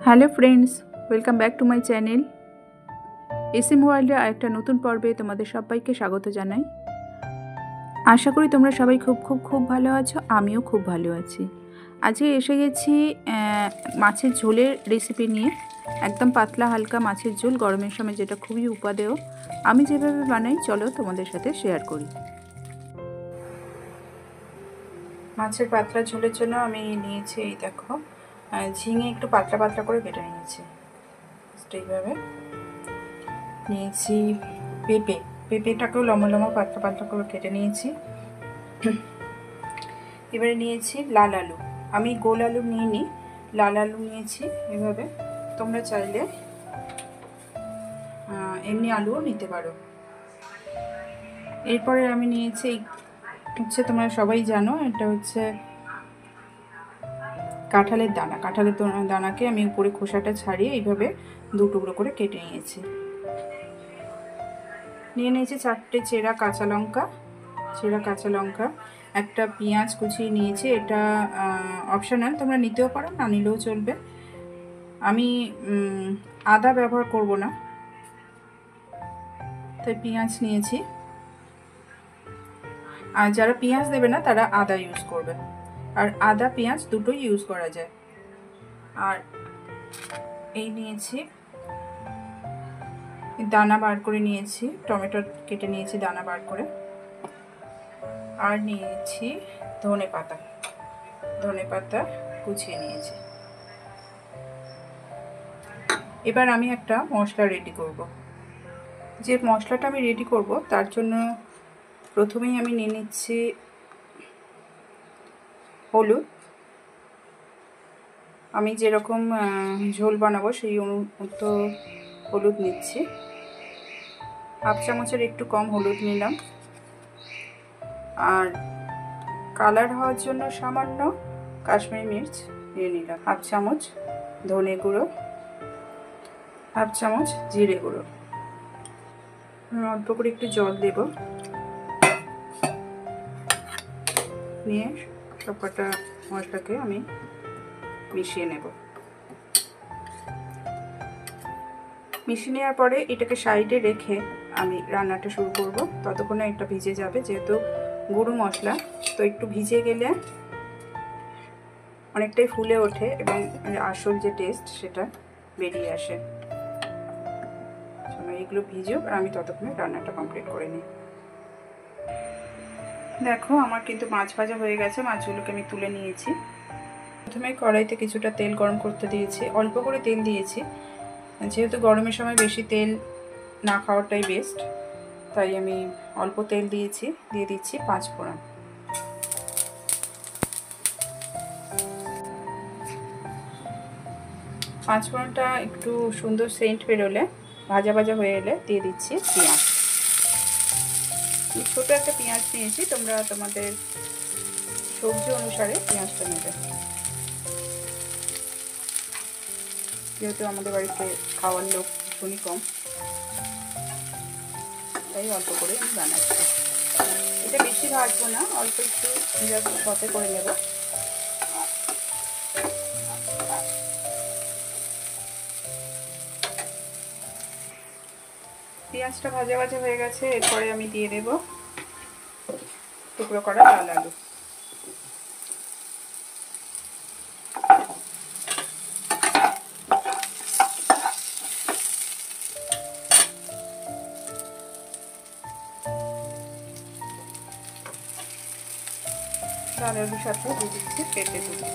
Hello friends, welcome back to my channel. SM ওয়ার্ল্ডের আরেকটা নতুন পর্বে তোমাদের সবাইকে স্বাগত জানাই। আশা করি তোমরা সবাই খুব ভালো আছো। আমিও খুব ভালো আছি। আজকে এসে গেছি মাছের ঝোলের রেসিপি নিয়ে। একদম পাতলা হালকা মাছের ঝোল, গরমের সময় যেটা খুবই উপাদেয়। আমি যেভাবে বানাই চলো তোমাদের সাথে শেয়ার করি। মাছের পাতলা ঝোলের জন্য আমি নিয়েছি, এই দেখো, ঝিঙে একটু পাতলা পাতলা করে কেটে নিয়েছি। এইভাবে নিয়েছি পেঁপেটাকেও লম্বা লম্বা পাতলা পাতলা করে কেটে নিয়েছি। এবারে নিয়েছি লাল আলু। আমি গোল আলু নিইনি, লাল আলু নিয়েছি। এভাবে তোমরা চাইলে এমনি আলুও নিতে পারো। এরপরে আমি নিয়েছি হচ্ছে, তোমরা সবাই জানো, এটা হচ্ছে কাঁঠালের দানা। কাঁঠালের দানাকে আমি উপরে খোসাটা ছাড়িয়ে এইভাবে দু টুকরো করে কেটে নিয়েছি। নিয়ে নিয়েছি 4টে চেরা কাঁচা লঙ্কা, একটা পেঁয়াজ কুচিয়ে নিয়েছি। এটা অপশনাল, তোমরা নিতেও পারো, না নিলেও চলবে। আমি আদা ব্যবহার করব না, তাই পেঁয়াজ নিয়েছি। আর যারা পেঁয়াজ দেবে না তারা আদা ইউজ করবে, আর আদা পেঁয়াজ দুটোই ইউজ করা যায়। আর এই নিয়েছি, দানা বার করে নিয়েছি, টমেটো কেটে নিয়েছি দানা বার করে। আর নিয়েছি ধনে পাতা কুচিয়ে নিয়েছি। এবার আমি একটা মশলা রেডি করব। যে মশলাটা আমি রেডি করব তার জন্য প্রথমেই আমি নিয়ে নিচ্ছি হলুদ। আমি যেরকম ঝোল বানাবো সেই অনুমতো হলুদ নিচ্ছি। হাফ চামচের একটু কম হলুদ নিলাম। আর কালার হওয়ার জন্য সামান্য কাশ্মীরি মির্চ নিয়ে নিলাম। হাফ চামচ ধনে গুঁড়ো, হাফ চামচ জিরে গুঁড়ো। অল্প করে একটু জল দেব, নিয়ে সবকটা মশলাকে আমি মিশিয়ে নেব। মিশিয়ে নেওয়ার পরে এটাকে সাইডে রেখে আমি রান্নাটা শুরু করব। ততক্ষণে এটা ভিজে যাবে, যেহেতু গুঁড়ো মশলা, তো একটু ভিজে গেলে অনেকটাই ফুলে ওঠে এবং আসল যে টেস্ট সেটা বেরিয়ে আসে। এগুলো ভিজুক আর আমি ততক্ষণে রান্নাটা কমপ্লিট করে নিই। দেখো, আমার কিন্তু মাছ ভাজা হয়ে গেছে। মাছগুলোকে আমি তুলে নিয়েছি। প্রথমে কড়াইতে কিছুটা তেল গরম করতে দিয়েছি, অল্প করে তেল দিয়েছি, যেহেতু গরমের সময় বেশি তেল না খাওয়াটাই বেস্ট, তাই আমি অল্প তেল দিয়েছি। দিয়ে দিচ্ছি 5 ফোড়ন। ফোড়নটা একটু সুন্দর সেন্ট বেরোলে, ভাজা ভাজা হয়ে এলে দিয়ে দিচ্ছি পেঁয়াজ। ছোটো একটা পেঁয়াজ নিয়েছি, তোমরা তোমাদের সবজি অনুসারে পেঁয়াজটা নেবে। যেহেতু আমাদের বাড়িতে খাওয়ার লোক ভীষণই কম, তাই অল্প করে আমি বানাচ্ছি। এটা বেশি ভাজবো না, অল্প একটু জাস্ট সতে করে নেব। পেঁয়াজটা ভাজা ভাজা হয়ে গেছে। এরপরে আমি দিয়ে দেব টুকরো করা লাল আলু। লাল আলুর সাথে দিয়ে দিচ্ছি পেঁপেগুলো,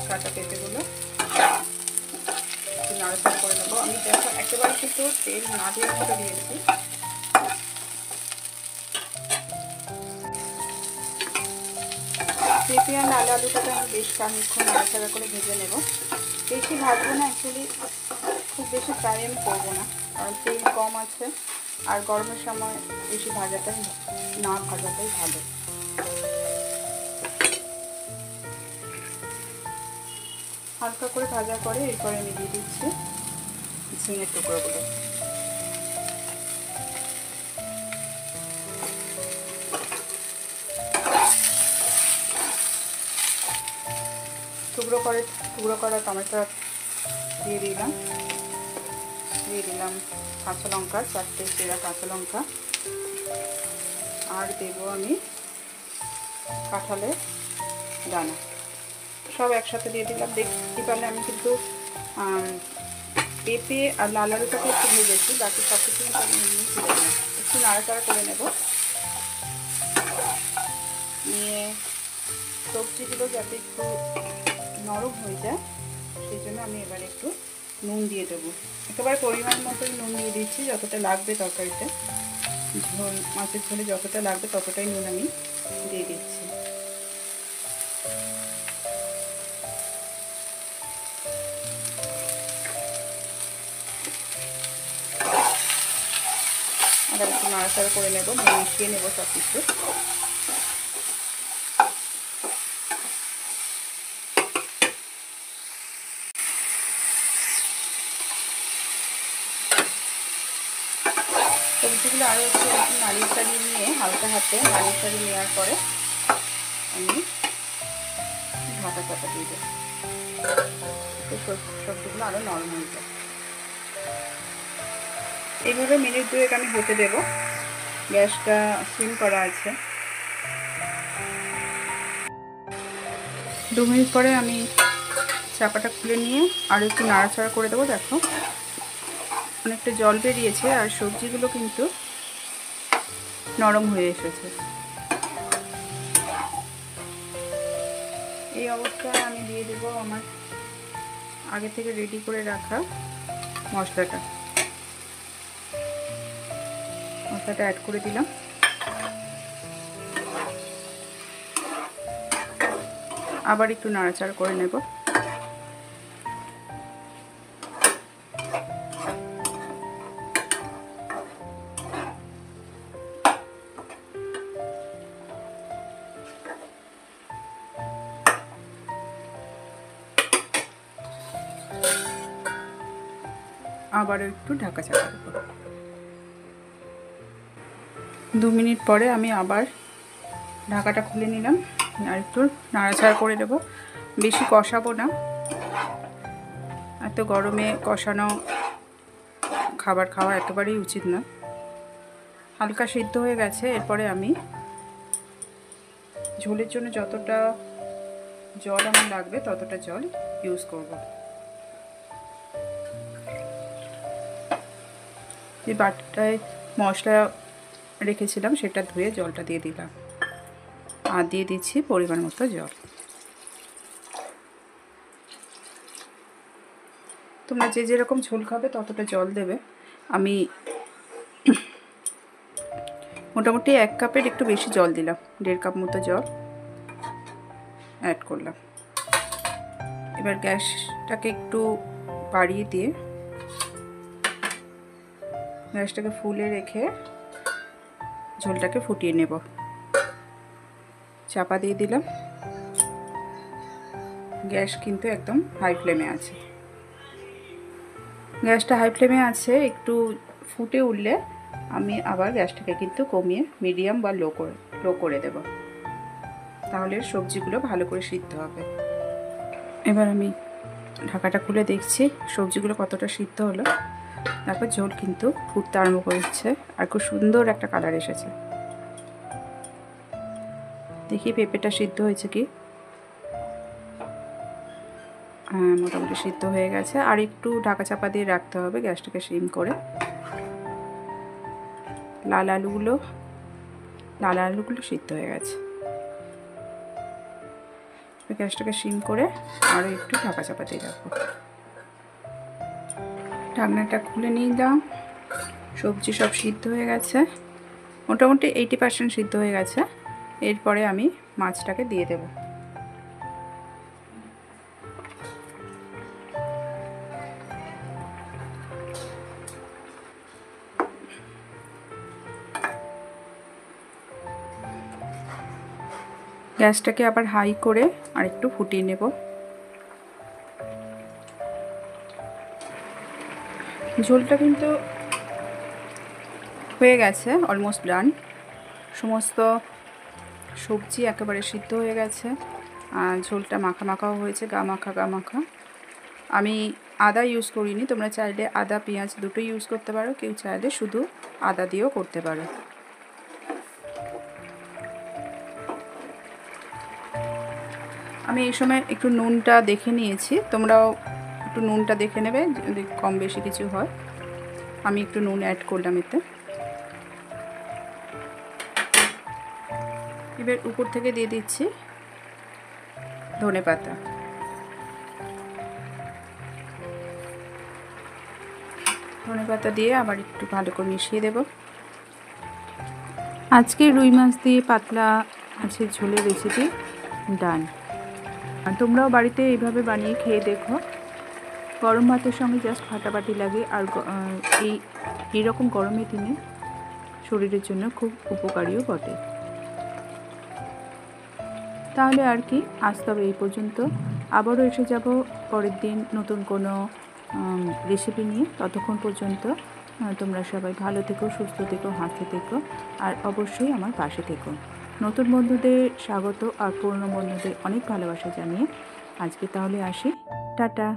কাটা পেঁপেগুলো নাড়াচাড়া করে নেবো। আমি দেখো একেবারে কিন্তু তেল না দিয়ে মতো দিয়েছি। পেঁপে আর লাল আলুটাকে আমি বেশ খানিকক্ষণ নাড়াচাড়া করে ভেজে নেব। বেশি ভাজবো না, অ্যাকচুয়ালি খুব বেশি ফ্রাই আমি করবো না, কারণ তেল কম আছে আর গরমের সময় বেশি ভাজাটাই না ভাজাটাই ভালো। হালকা করে ভাজা করে এরপরে আমি দিয়ে দিচ্ছি ঝিঙের টুকরোগুলো। টুকরো করা টমেটো দিয়ে দিলাম কাঁচা লঙ্কা, 4টে চেরা কাঁচা লঙ্কা, আর দেব আমি কাঁঠালের দানা, সব একসাথে দিয়ে দিলাম। দেখতে পারলে আমি কিন্তু পেঁপে আর লাল আলুটাকে একটু ভেজেছি, বাকি সব কিছু কিন্তু আমি এমনি তুলে দিলাম। একটু নাড়াচাড়া করে নেব, নিয়ে সবজিগুলো যাতে একটু নরম হয়ে যায় সেই জন্য আমি এবারে একটু নুন দিয়ে দেবো। একেবারে পরিমাণ মতোই নুন দিয়ে দিচ্ছি, যতটা লাগবে তরকারিতে, ঝোল মাছের ঝোলে যতটা লাগবে ততটাই নুন আমি দিয়ে দিচ্ছি। আর একটু নাড়াচাড়া করে নেব, মিশিয়ে নেব সব কিছু। সবজিগুলো আরও একটু নাড়িয়ে চাড়িয়ে নিয়ে, হালকা হাতে নাড়িয়ে চাড়িয়ে নেওয়ার পরে আমি ঢাকা চাপা দিয়ে দেবো, সবজিগুলো আরও নরম হয়ে যায়। এইভাবে মিনিট 2 আমি হতে দেব, গ্যাসটা সিম করা আছে। 2 মিনিট পরে আমি চাপাটা খুলে নিয়ে আর একটু নাড়াচাড়া করে দেবো। দেখো অনেকটা জল বেরিয়েছে আর সবজিগুলো কিন্তু নরম হয়ে এসেছে। এই অবস্থায় আমি দিয়ে দেবো আমার আগে থেকে রেডি করে রাখা মশলাটা অ্যাড করে দিলাম। আবার একটু নাড়াচাড়া করে নেব। আবার একটু ঢাকা চাপা দেব। 2 মিনিট পরে আমি আবার ঢাকাটা খুলে নিলাম আর একটু নাড়াচাড়া করে দেব। বেশি কষাবো না, এত গরমে কষানো খাবার খাওয়া একেবারেই উচিত না। হালকা সিদ্ধ হয়ে গেছে, এরপরে আমি ঝোলের জন্য যতটা জল আমার লাগবে ততটা জল ইউজ করব। যে বাটিটায় মশলা রেখেছিলাম সেটা ধুয়ে জলটা দিয়ে দিলাম, আর দিয়ে দিচ্ছি পরিমাণ মতো জল। তোমরা যে যেরকম ঝোল খাবে ততটা জল দেবে। আমি মোটামুটি 1 কাপের একটু বেশি জল দিলাম, 1.5 কাপ মতো জল অ্যাড করলাম। এবার গ্যাসটাকে একটু বাড়িয়ে দিয়ে গ্যাসটাকে ফুলে রেখে ঝোলটাকে ফুটিয়ে নেব। চাপা দিয়ে দিলাম, গ্যাস কিন্তু একদম হাই ফ্লেমে আছে। গ্যাসটা হাই ফ্লেমে আছে, একটু ফুটে উঠলে আমি আবার গ্যাসটাকে কিন্তু কমিয়ে মিডিয়াম বা লো করে দেব, তাহলে সবজিগুলো ভালো করে সিদ্ধ হবে। এবার আমি ঢাকাটা খুলে দেখছি সবজিগুলো কতটা সিদ্ধ হলো। দেখো ঝোল কিন্তু ফুটতে আরম্ভ করেছে আর খুব সুন্দর একটা কালার এসেছে। দেখি পেঁপেটা সিদ্ধ হয়েছে কি। হ্যাঁ, মোটামুটি সিদ্ধ হয়ে গেছে। আর একটু ঢাকা চাপা দিয়ে রাখতে হবে, গ্যাসটাকে সিম করে। লাল আলুগুলো সিদ্ধ হয়ে গেছে। গ্যাসটাকে সিম করে আরও একটু ঢাকা চাপা দিয়ে রাখবো। ঢাকনাটা খুলে নিলাম, সবজি সব সিদ্ধ হয়ে গেছে, মোটামুটি 80% সিদ্ধ হয়ে গেছে। এরপরে আমি মাছটাকে দিয়ে দেব। গ্যাসটাকে আবার হাই করে আর একটু ফুটিয়ে নেব। ঝোলটা কিন্তু হয়ে গেছে, অলমোস্ট ডান। সমস্ত সবজি একেবারে সিদ্ধ হয়ে গেছে, ঝোলটা মাখা মাখাও হয়েছে, গা মাখা। আমি আদা ইউজ করিনি, তোমরা চাইলে আদা পেঁয়াজ দুটোই ইউজ করতে পারো, কেউ চাইলে শুধু আদা দিয়েও করতে পারো। আমি এই সময় একটু নুনটা দেখে নিয়েছি, তোমরাও একটু নুনটা দেখে নেবে যদি কম বেশি কিছু হয়। আমি একটু নুন অ্যাড করলাম এতে। এবার উপর থেকে দিয়ে দিচ্ছি ধনেপাতা। ধনেপাতা দিয়ে আবার একটু ভালো করে মিশিয়ে দেব। আজকে রুই মাছ দিয়ে পাতলা মাছের ঝোলের রেসিপি ডান। আর তোমরাও বাড়িতে এইভাবে বানিয়ে খেয়ে দেখো, গরম ভাতের সঙ্গে জাস্ট ফাটাফাটি লাগে। আর এইরকম গরমের দিনে শরীরের জন্য খুব উপকারীও বটে। তাহলে আর কি, আজ তবে এই পর্যন্ত। আবারও এসে যাব পরের দিন নতুন কোনো রেসিপি নিয়ে। ততক্ষণ পর্যন্ত তোমরা সবাই ভালো থেকো, সুস্থ থেকো, হাসতে থেকো, আর অবশ্যই আমার পাশে থেকো। নতুন বন্ধুদের স্বাগত আর পুরনো বন্ধুদের অনেক ভালোবাসা জানিয়ে আজকে তাহলে আসি, টাটা।